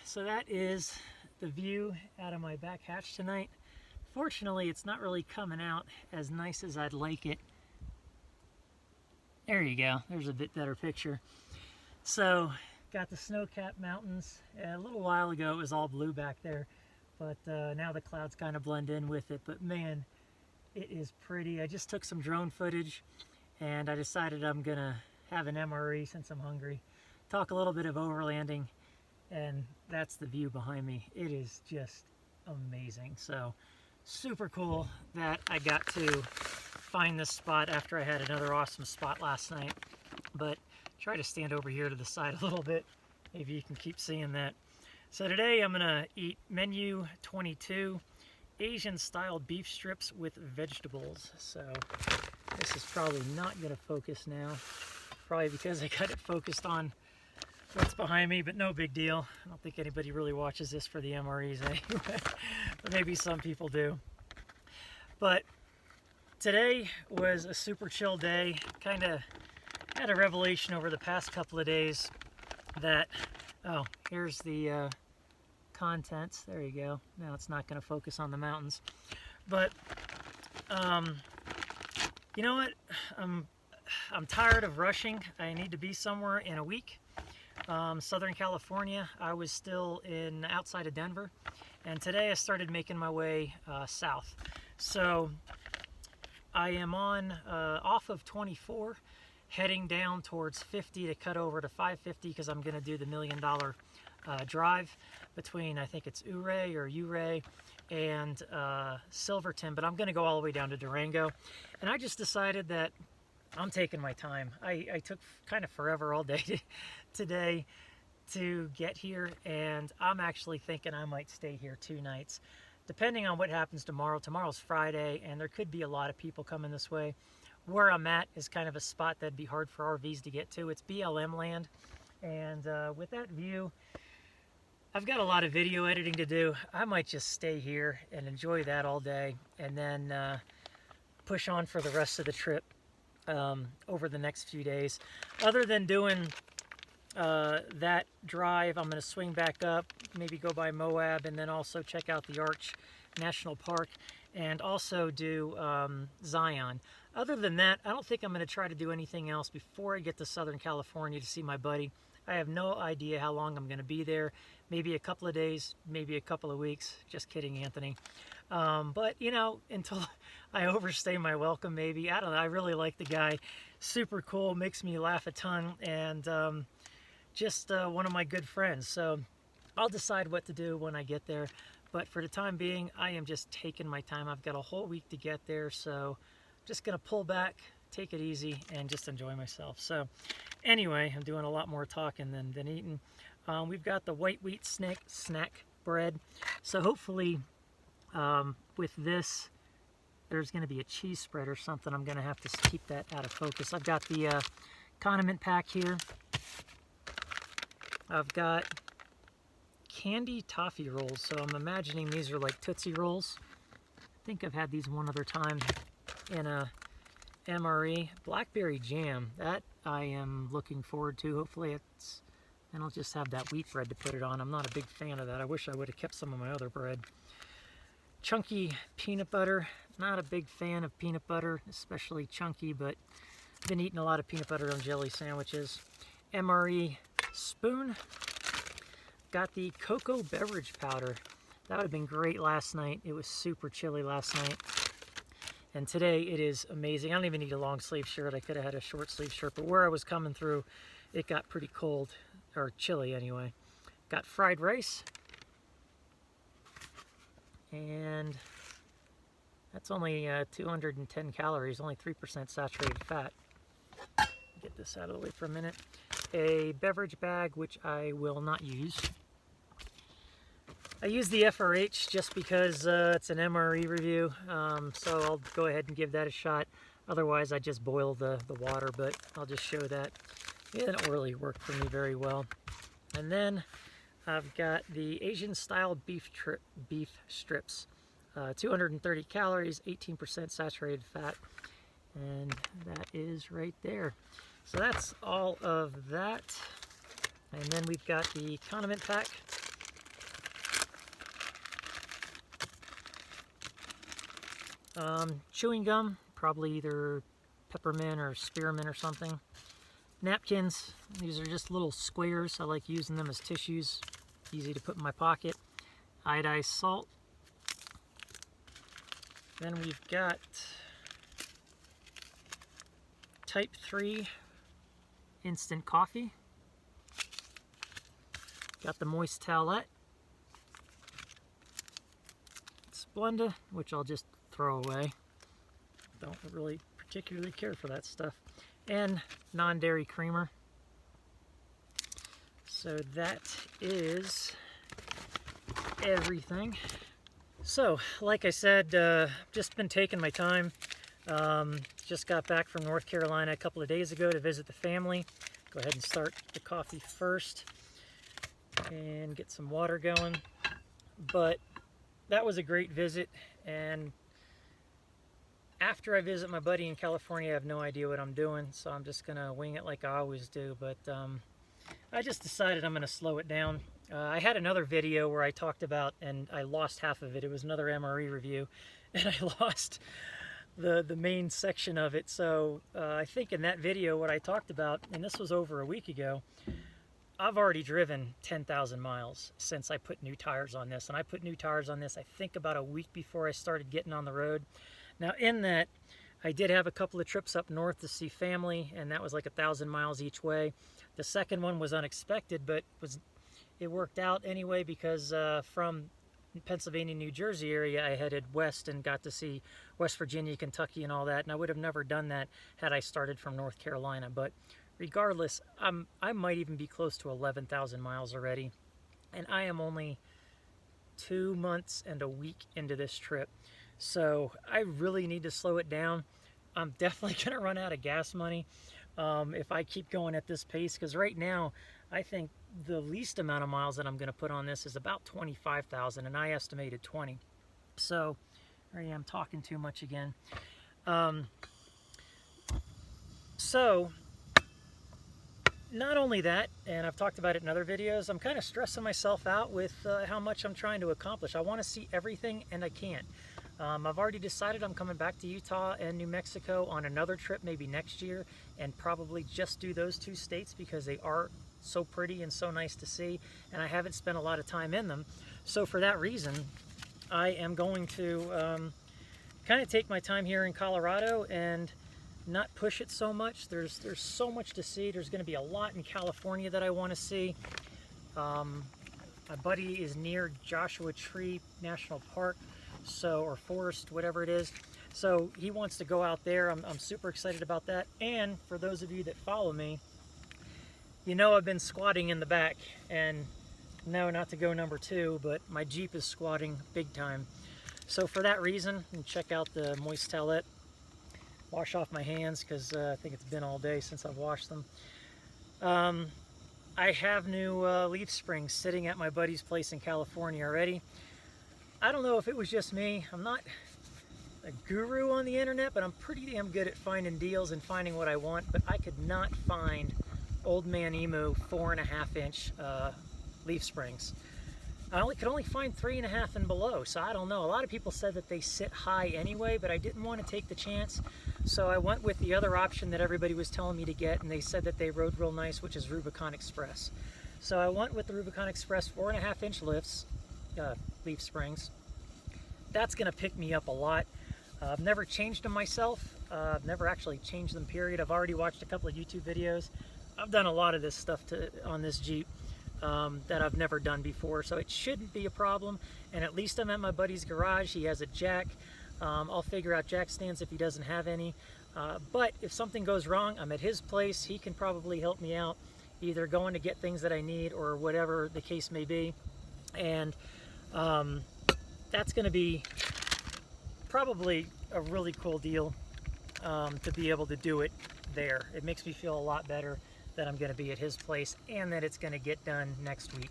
So that is the view out of my back hatch tonight. Fortunately, it's not really coming out as nice as I'd like it. There you go, there's a bit better picture. So, got the snow-capped mountains. A little while ago it was all blue back there, but now the clouds kind of blend in with it. But man, it is pretty. I just took some drone footage and I decided I'm gonna have an MRE since I'm hungry. Talk a little bit of overlanding, and that's the view behind me. It is just amazing. So super cool that I got to find this spot after I had another awesome spot last night. But try to stand over here to the side a little bit. Maybe you can keep seeing that. So today I'm gonna eat menu 22, Asian style beef strips with vegetables. So this is probably not gonna focus now. Probably because I got it focused on what's behind me, but no big deal. I don't think anybody really watches this for the MREs anyway, but maybe some people do. But today was a super chill day. Kind of had a revelation over the past couple of days that, oh, here's the contents. There you go. Now it's not going to focus on the mountains. But, you know what? I'm tired of rushing. I need to be somewhere in a week. Southern California, I was still outside of Denver, and today I started making my way south. So I am on off of 24, heading down towards 50 to cut over to 550 because I'm going to do the $1 million drive between, I think it's Ouray and Silverton, but I'm going to go all the way down to Durango. And I just decided that I'm taking my time. I took kind of forever all day today to get here, and I'm actually thinking I might stay here 2 nights. Depending on what happens tomorrow. Tomorrow's Friday, and there could be a lot of people coming this way. Where I'm at is kind of a spot that'd be hard for RVs to get to. It's BLM land, and with that view, I've got a lot of video editing to do. I might just stay here and enjoy that all day, and then push on for the rest of the trip over the next few days. Other than doing that drive, I'm going to swing back up, maybe go by Moab, and then also check out the Arch National Park, and also do Zion. Other than that, I don't think I'm going to try to do anything else before I get to Southern California to see my buddy. I have no idea how long I'm going to be there. Maybe a couple of days, maybe a couple of weeks. Just kidding, Anthony. But, you know, until I overstay my welcome, maybe. I don't know. I really like the guy. Super cool. Makes me laugh a ton. And just one of my good friends. So I'll decide what to do when I get there. But for the time being, I am just taking my time. I've got a whole week to get there. So I'm just going to pull back, take it easy, and just enjoy myself. So anyway, I'm doing a lot more talking than eating. We've got the white wheat snack bread. So hopefully with this, there's going to be a cheese spread or something. I'm going to have to keep that out of focus. I've got the condiment pack here. I've got candy toffee rolls. So I'm imagining these are like Tootsie Rolls. I think I've had these one other time in a MRE. Blackberry jam. That I am looking forward to. Hopefully it's... And I'll just have that wheat bread to put it on. I'm not a big fan of that. I wish I would have kept some of my other bread. Chunky peanut butter. Not a big fan of peanut butter, especially chunky, but I've been eating a lot of peanut butter on jelly sandwiches. MRE spoon. Got the cocoa beverage powder. That would have been great last night. It was super chilly last night. And today it is amazing. I don't even need a long sleeve shirt. I could have had a short sleeve shirt, but where I was coming through, it got pretty cold. Or chili anyway. Got fried rice, and that's only 210 calories, only 3% saturated fat. Get this out of the way for a minute. A beverage bag, which I will not use. I use the FRH just because it's an MRE review, so I'll go ahead and give that a shot. Otherwise, I just boil the water, but I'll just show that. It didn't really work for me very well. And then I've got the Asian style beef strips. 230 calories, 18% saturated fat. And that is right there. So that's all of that. And then we've got the condiment pack. Chewing gum, probably either peppermint or spearmint or something. Napkins, these are just little squares. I like using them as tissues, easy to put in my pocket. Iodized salt. Then we've got Type 3 instant coffee. Got the moist towelette. Splenda, which I'll just throw away. Don't really particularly care for that stuff. And non-dairy creamer. So that is everything. So, like I said, just been taking my time. Just got back from North Carolina a couple of days ago to visit the family. Go ahead and start the coffee first and get some water going. But that was a great visit, and after I visit my buddy in California, I have no idea what I'm doing, so I'm just gonna wing it like I always do. But I just decided I'm gonna slow it down. I had another video where I talked about, and I lost half of it. It was another MRE review, and I lost the main section of it. So I think in that video what I talked about, and this was over a week ago, I've already driven 10,000 miles since I put new tires on this. And I put new tires on this, I think, about a week before I started getting on the road. Now, in that, I did have a couple of trips up north to see family, and that was like 1,000 miles each way. The second one was unexpected, but it worked out anyway, because from Pennsylvania, New Jersey area, I headed west and got to see West Virginia, Kentucky, and all that. And I would have never done that had I started from North Carolina. But regardless, I might even be close to 11,000 miles already, and I am only 2 months and a week into this trip. So I really need to slow it down. I'm definitely going to run out of gas money if I keep going at this pace, because right now I think the least amount of miles that I'm going to put on this is about 25,000, and I estimated 20. So here I am talking too much again. So not only that, and I've talked about it in other videos, I'm kind of stressing myself out with how much I'm trying to accomplish. I want to see everything, and I can't. I've already decided I'm coming back to Utah and New Mexico on another trip, maybe next year, and probably just do those two states because they are so pretty and so nice to see, and I haven't spent a lot of time in them. So for that reason, I am going to kind of take my time here in Colorado and not push it so much. There's so much to see. There's going to be a lot in California that I want to see. My buddy is near Joshua Tree National Park, or forest, whatever it is. So he wants to go out there. I'm super excited about that. And for those of you that follow me, you know I've been squatting in the back. And no, not to go number 2, but my Jeep is squatting big time. So for that reason, and check out the moist towelette. Wash off my hands because I think it's been all day since I've washed them. I have new leaf springs sitting at my buddy's place in California already. I don't know if it was just me. I'm not a guru on the internet, but I'm pretty damn good at finding deals and finding what I want. But I could not find Old Man Emu 4.5-inch leaf springs. I could only find 3.5 and below, so I don't know. A lot of people said that they sit high anyway, but I didn't want to take the chance. So I went with the other option that everybody was telling me to get, and they said that they rode real nice, which is Rubicon Express. So I went with the Rubicon Express 4.5-inch leaf springs. That's going to pick me up a lot. I've never changed them myself. I've never actually changed them, period. I've already watched a couple of YouTube videos. I've done a lot of this stuff on this Jeep that I've never done before, so it shouldn't be a problem. And at least I'm at my buddy's garage. He has a jack. I'll figure out jack stands if he doesn't have any. But if something goes wrong, I'm at his place. He can probably help me out, either going to get things that I need or whatever the case may be. And that's going to be probably a really cool deal to be able to do it there. It makes me feel a lot better that I'm going to be at his place and that it's going to get done next week.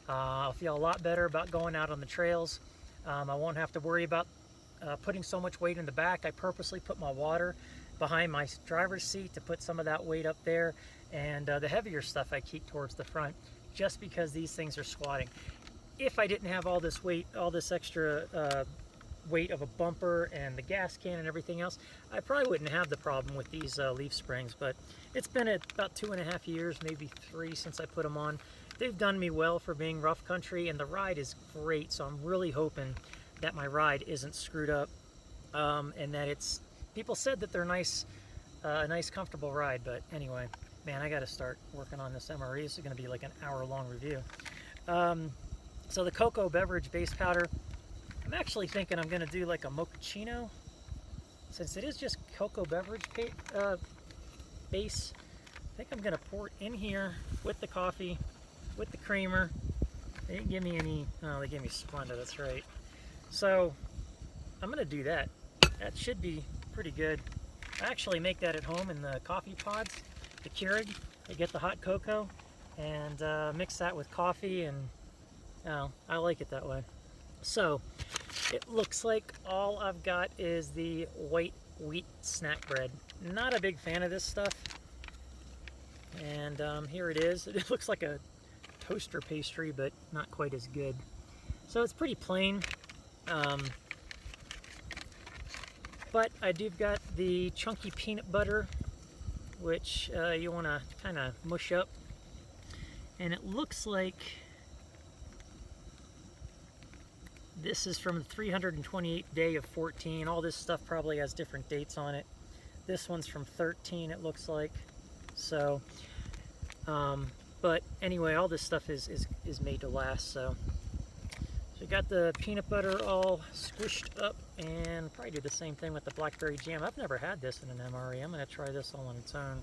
I'll feel a lot better about going out on the trails. I won't have to worry about putting so much weight in the back. I purposely put my water behind my driver's seat to put some of that weight up there, and the heavier stuff I keep towards the front, just because these things are squatting. If I didn't have all this weight, all this extra weight of a bumper and the gas can and everything else, I probably wouldn't have the problem with these leaf springs. But it's been about 2.5 years, maybe 3, since I put them on. They've done me well for being rough country, and the ride is great, so I'm really hoping that my ride isn't screwed up, and that people said that they're nice, a nice comfortable ride. But anyway, man, I got to start working on this MRE. This is going to be like an hour-long review. So the cocoa beverage base powder, I'm actually thinking I'm going to do like a mochaccino, since it is just cocoa beverage base. I think I'm going to pour it in here with the coffee, with the creamer. They didn't give me any, oh, they gave me Splenda, that's right. So I'm going to do that. That should be pretty good. I actually make that at home in the coffee pods, the Keurig. I get the hot cocoa and mix that with coffee, and I like it that way. So it looks like all I've got is the white wheat snack bread. Not a big fan of this stuff. And here it is. It looks like a toaster pastry, but not quite as good. So it's pretty plain. But I do got the chunky peanut butter, which you want to kind of mush up. And it looks like this is from the 328th day of 14. All this stuff probably has different dates on it. This one's from 13, it looks like. So, but anyway, all this stuff is made to last. So you got the peanut butter all squished up, and probably do the same thing with the blackberry jam. I've never had this in an MRE. I'm going to try this all on its own.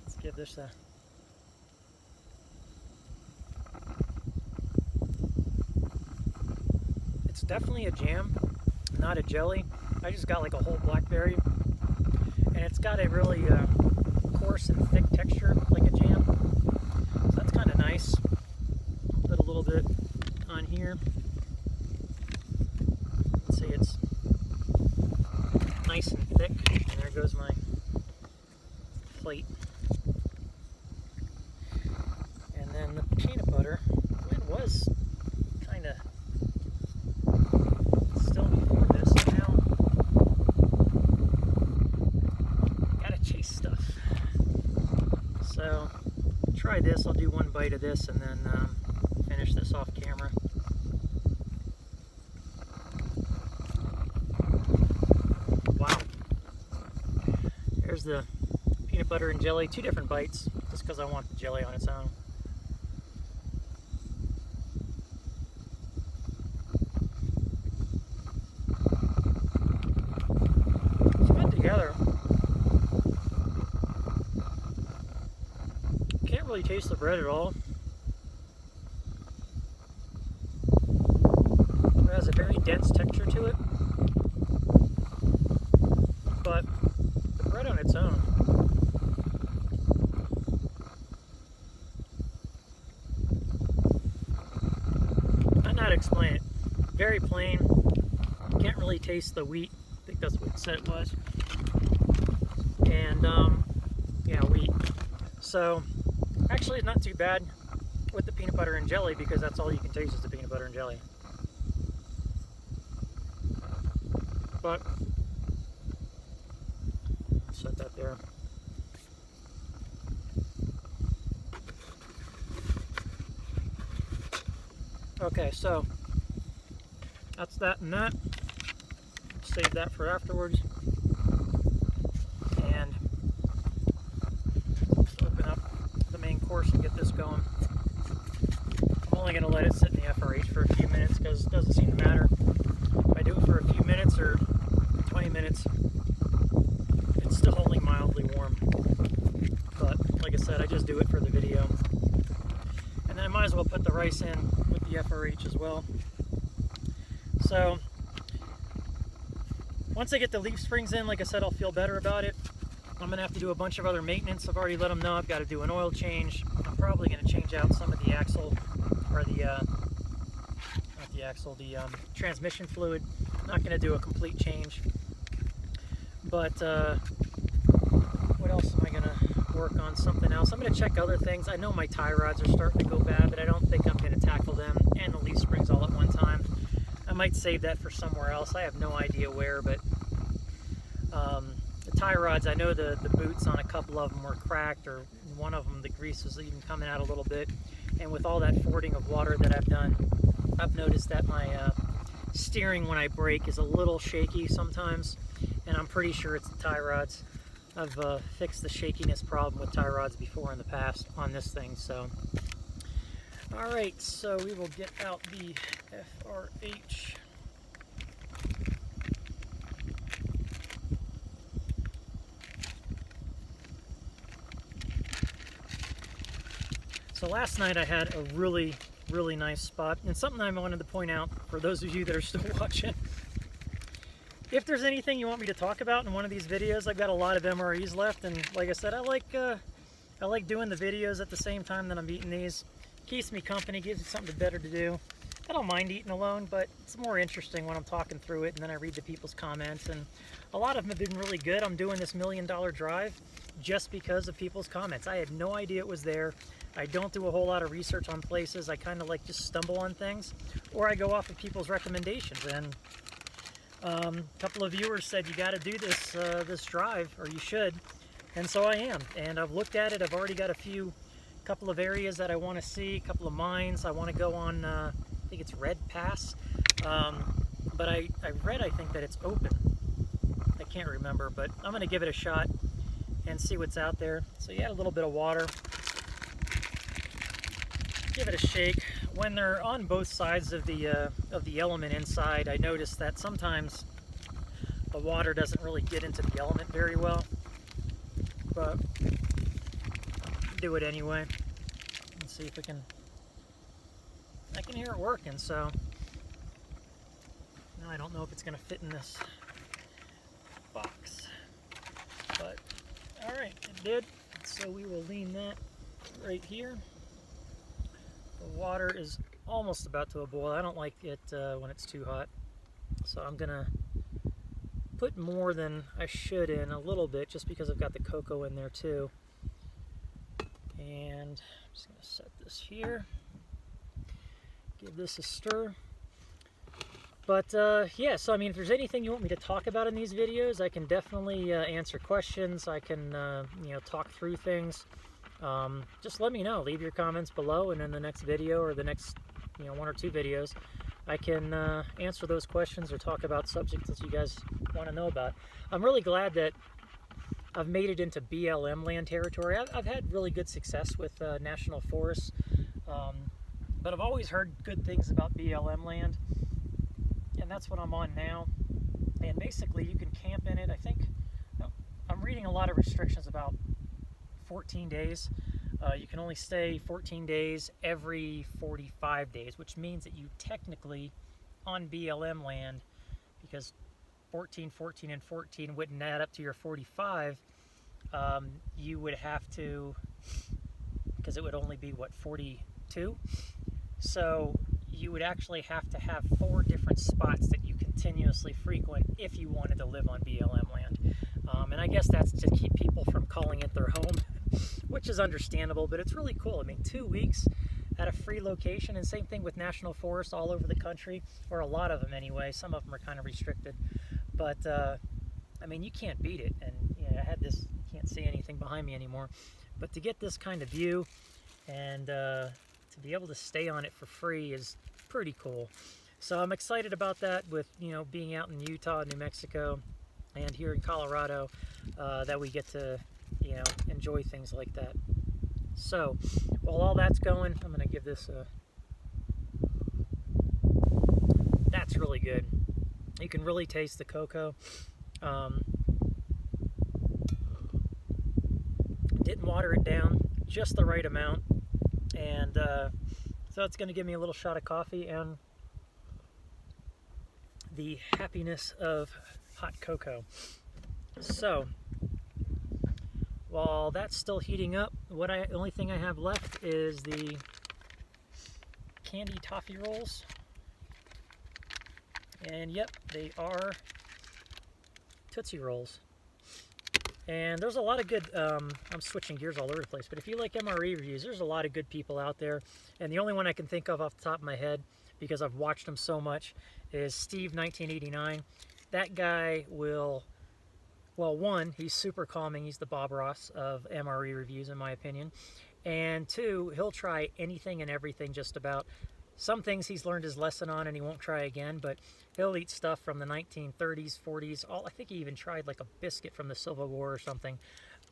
Let's give this a... It's definitely a jam, not a jelly. I just got like a whole blackberry, and it's got a really coarse and thick texture like a jam. So that's kind of nice. Put a little bit on here. Let's see, it's nice and thick. And there goes my plate. And then the peanut butter, it was kind of still before this. Now, gotta chase stuff. So, try this. I'll do one bite of this and then finish this off camera. Wow. There's the peanut butter and jelly. 2 different bites, just because I want the jelly on its own. It's good together. Can't really taste the bread at all. It has a very dense texture to it, but the bread on its own, I know how to explain it. Very plain. Can't really taste the wheat. I think that's what it said it was. And yeah, wheat. So actually it's not too bad with the peanut butter and jelly, because that's all you can taste is the peanut butter and jelly. But set that there. Okay, so that's that and that. Save that for afterwards. And let's open up the main course and get this going. I'm only going to let it sit in the FRH for a few minutes, because it doesn't seem to matter. If I do it for a few minutes or 20 minutes, it's still only mildly warm. But like I said, I just do it for the video. And then I might as well put the rice in with the FRH as well. So once I get the leaf springs in, like I said, I'll feel better about it. I'm going to have to do a bunch of other maintenance. I've already let them know I've got to do an oil change. I'm probably going to change out some of the axle, or the, not the axle, the transmission fluid. I'm not going to do a complete change. But what else am I going to work on something else. I'm going to check other things. I know my tie rods are starting to go bad, but I don't think I'm going to tackle them and the leaf springs all at one time. I might save that for somewhere else. I have no idea where, but the tie rods, I know the boots on a couple of them were cracked, or one of them, the grease was even coming out a little bit. And with all that fording of water that I've done, I've noticed that my steering when I brake is a little shaky sometimes, and I'm pretty sure it's the tie rods. I've fixed the shakiness problem with tie rods before in the past on this thing. So alright, so we will get out the FRH. So last night I had a really nice spot, and something I wanted to point out for those of you that are still watching. If there's anything you want me to talk about in one of these videos, I've got a lot of MREs left, and like I said, I like doing the videos at the same time that I'm eating these. Keeps me company, gives me something better to do. I don't mind eating alone, but it's more interesting when I'm talking through it and then I read the people's comments, and a lot of them have been really good. I'm doing this $1 million drive just because of people's comments. I had no idea it was there. I don't do a whole lot of research on places. I kind of like just stumble on things, or I go off of people's recommendations. And a couple of viewers said you got to do this this drive, or you should, and so I am. And I've looked at it. I've already got a couple of areas that I want to see, a couple of mines. I want to go on. I think it's Red Pass, but I read, I think that it's open. I can't remember, but I'm going to give it a shot and see what's out there. So you add a little bit of water. Give it a shake. When they're on both sides of the element inside, I notice that sometimes the water doesn't really get into the element very well, but do it anyway. Let's see if I can hear it working. So now I don't know if it's going to fit in this box, but all right, it did. So we will lean that right here. The water is almost about to a boil. I don't like it when it's too hot, so I'm gonna put more than I should in, a little bit, just because I've got the cocoa in there too. And I'm just gonna set this here, give this a stir. But yeah, so I mean, if there's anything you want me to talk about in these videos, I can definitely answer questions. I can you know, talk through things. Just let me know. Leave your comments below, and in the next video, or the next, you know, 1 or 2 videos, I can answer those questions or talk about subjects that you guys want to know about. I'm really glad that I've made it into BLM land territory. I've had really good success with national forests, but I've always heard good things about BLM land, and that's what I'm on now. And basically, you can camp in it. I think I'm reading a lot of restrictions about 14 days. You can only stay 14 days every 45 days, which means that you technically, on BLM land, because 14, 14, and 14 wouldn't add up to your 45, you would have to, because it would only be, what, 42? So you would actually have to have 4 different spots that you continuously frequent if you wanted to live on BLM land. And I guess that's to keep people from calling it their home, which is understandable, but it's really cool. I mean, 2 weeks at a free location, and same thing with national forests all over the country, or a lot of them anyway. Some of them are kind of restricted, but I mean, you can't beat it. And you know, I had this, can't see anything behind me anymore, but to get this kind of view and to be able to stay on it for free is pretty cool. So I'm excited about that, with, you know, being out in Utah, New Mexico, and here in Colorado, that we get to, you know, enjoy things like that. So while all that's going, I'm going to give this a, that's really good. You can really taste the cocoa. Didn't water it down, just the right amount, and so it's going to give me a little shot of coffee and the happiness of hot cocoa. So while that's still heating up, the only thing I have left is the candy toffee rolls. And yep, they are Tootsie Rolls. And there's a lot of good, I'm switching gears all over the place, but if you like MRE reviews, there's a lot of good people out there. And the only one I can think of off the top of my head, because I've watched him so much, is Steve 1989. That guy will, well, one, he's super calming. He's the Bob Ross of MRE reviews, in my opinion. And two, he'll try anything and everything just about. Some things he's learned his lesson on and he won't try again, but he'll eat stuff from the 1930s, 40s. I think he even tried like a biscuit from the Civil War or something.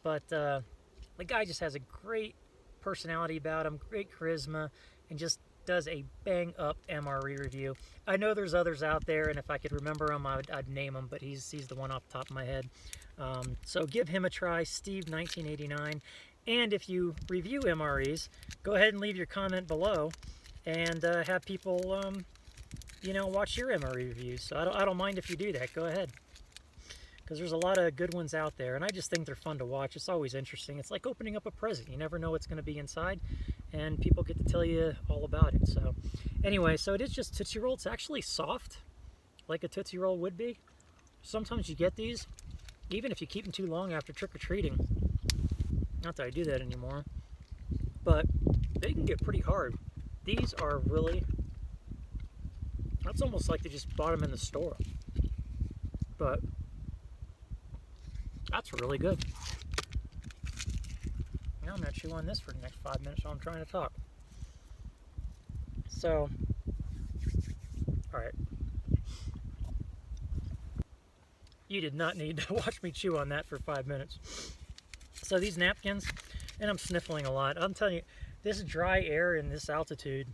But the guy just has a great personality about him, great charisma, and just does a bang-up MRE review. I know there's others out there, and if I could remember them, I'd name them, but he's the one off the top of my head. So give him a try, Steve 1989. And if you review MREs, go ahead and leave your comment below and have people, you know, watch your MRE reviews. So I don't mind if you do that. Go ahead. Because there's a lot of good ones out there, and I just think they're fun to watch. It's always interesting. It's like opening up a present. You never know what's going to be inside, and people get to tell you all about it. So anyway, so it is just Tootsie Roll. It's actually soft, like a Tootsie Roll would be. Sometimes you get these, even if you keep them too long after trick-or-treating. Not that I do that anymore, but they can get pretty hard. These are really, that's almost like they just bought them in the store. But that's really good. Now I'm going to chew on this for the next 5 minutes while I'm trying to talk. So, alright. You did not need to watch me chew on that for 5 minutes. So these napkins, and I'm sniffling a lot. I'm telling you, this dry air in this altitude,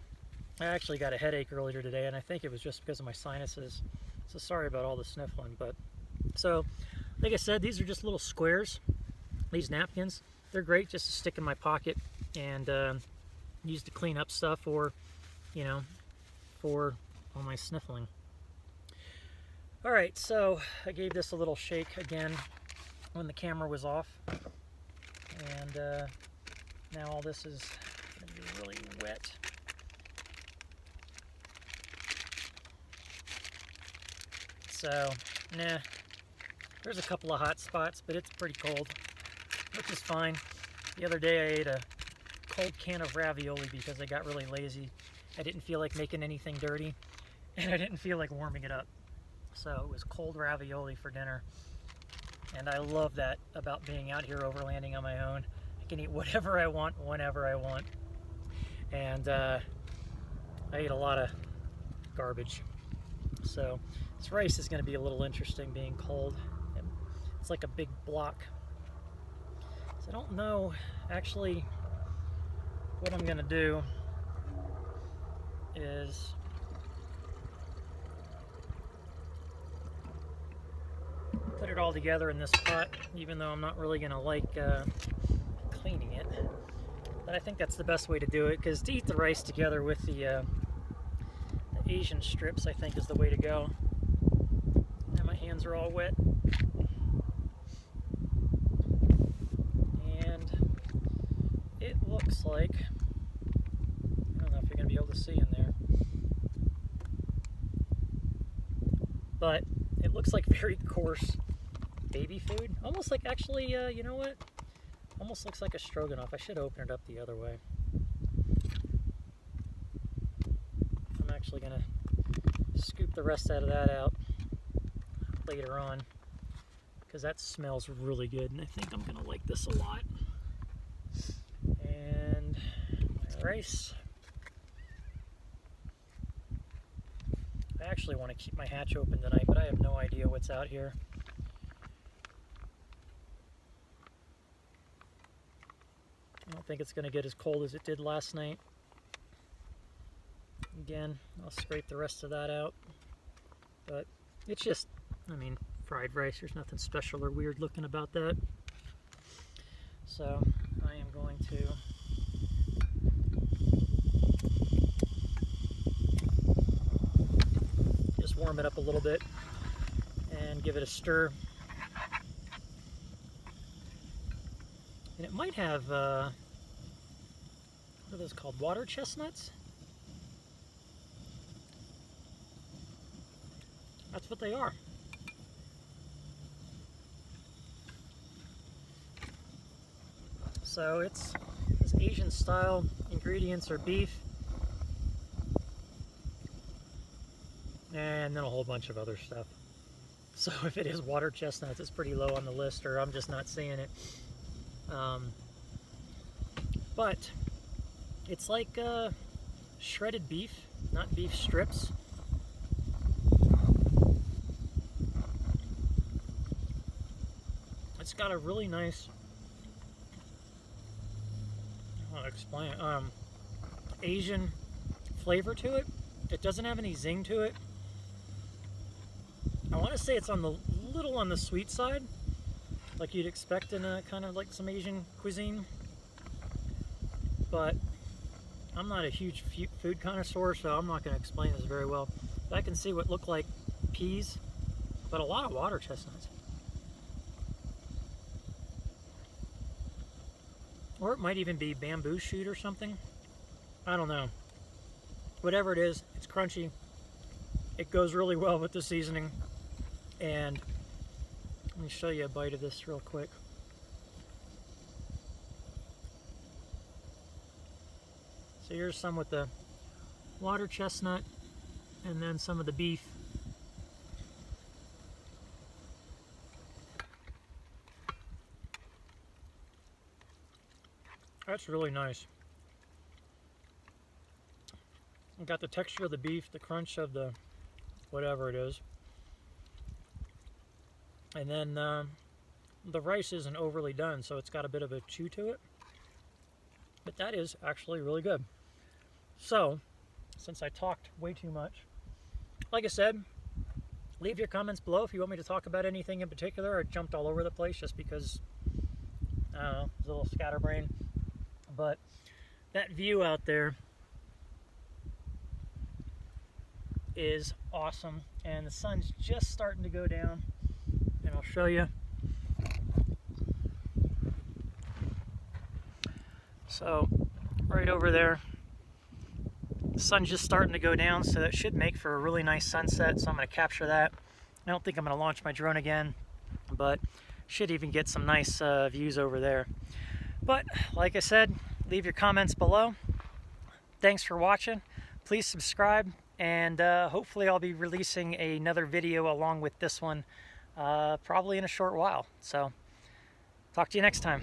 I actually got a headache earlier today, and I think it was just because of my sinuses. So sorry about all the sniffling. But so, like I said, these are just little squares. These napkins, they're great just to stick in my pocket and use to clean up stuff, or, you know, for all my sniffling. All right, so I gave this a little shake again when the camera was off, and now all this is going to be really wet. So, nah, there's a couple of hot spots, but it's pretty cold, which is fine. The other day I ate a cold can of ravioli because I got really lazy. I didn't feel like making anything dirty, and I didn't feel like warming it up. So it was cold ravioli for dinner. And I love that about being out here overlanding on my own. I can eat whatever I want, whenever I want. And I ate a lot of garbage. So this rice is going to be a little interesting being cold. It's like a big block. So I don't know actually what I'm going to do is put it all together in this pot, even though I'm not really going to like cleaning it. But I think that's the best way to do it, because to eat the rice together with the Asian strips, I think, is the way to go. And my hands are all wet. And it looks like, I don't know if you're going to be able to see in there, but it looks like very coarse baby food. Almost like, actually, you know what? Almost looks like a stroganoff. I should open it up the other way. I'm actually going to scoop the rest out of that out later on, because that smells really good, and I think I'm going to like this a lot. And my rice. I actually want to keep my hatch open tonight, but I have no idea what's out here. I don't think it's going to get as cold as it did last night. Again, I'll scrape the rest of that out. But it's just, I mean, fried rice. There's nothing special or weird looking about that. So I am going to just warm it up a little bit and give it a stir. And it might have, what are those called? Water chestnuts? That's what they are. So it's Asian style. Ingredients are beef and then a whole bunch of other stuff. So if it is water chestnuts, it's pretty low on the list, or I'm just not seeing it. But it's like shredded beef, not beef strips. It's got a really nice, I'll explain it, Asian flavor to it. It doesn't have any zing to it. I want to say it's on the little on the sweet side, like you'd expect in a kind of like some Asian cuisine. But I'm not a huge food connoisseur, so I'm not going to explain this very well. But I can see what look like peas, but a lot of water chestnuts. Or it might even be bamboo shoot or something. I don't know. Whatever it is, it's crunchy. It goes really well with the seasoning. And let me show you a bite of this real quick. So here's some with the water chestnut and then some of the beef. That's really nice. I've got the texture of the beef, the crunch of the whatever it is. And then the rice isn't overly done, so it's got a bit of a chew to it. But that is actually really good. So, since I talked way too much, like I said, leave your comments below if you want me to talk about anything in particular. I jumped all over the place just because, I don't know, it's a little scatterbrain. But that view out there is awesome, and the sun's just starting to go down, and I'll show you. So right over there, the sun's just starting to go down, so that should make for a really nice sunset. So I'm going to capture that. I don't think I'm going to launch my drone again, but should even get some nice views over there. But like I said, leave your comments below. Thanks for watching. Please subscribe, and hopefully I'll be releasing another video along with this one probably in a short while. So talk to you next time.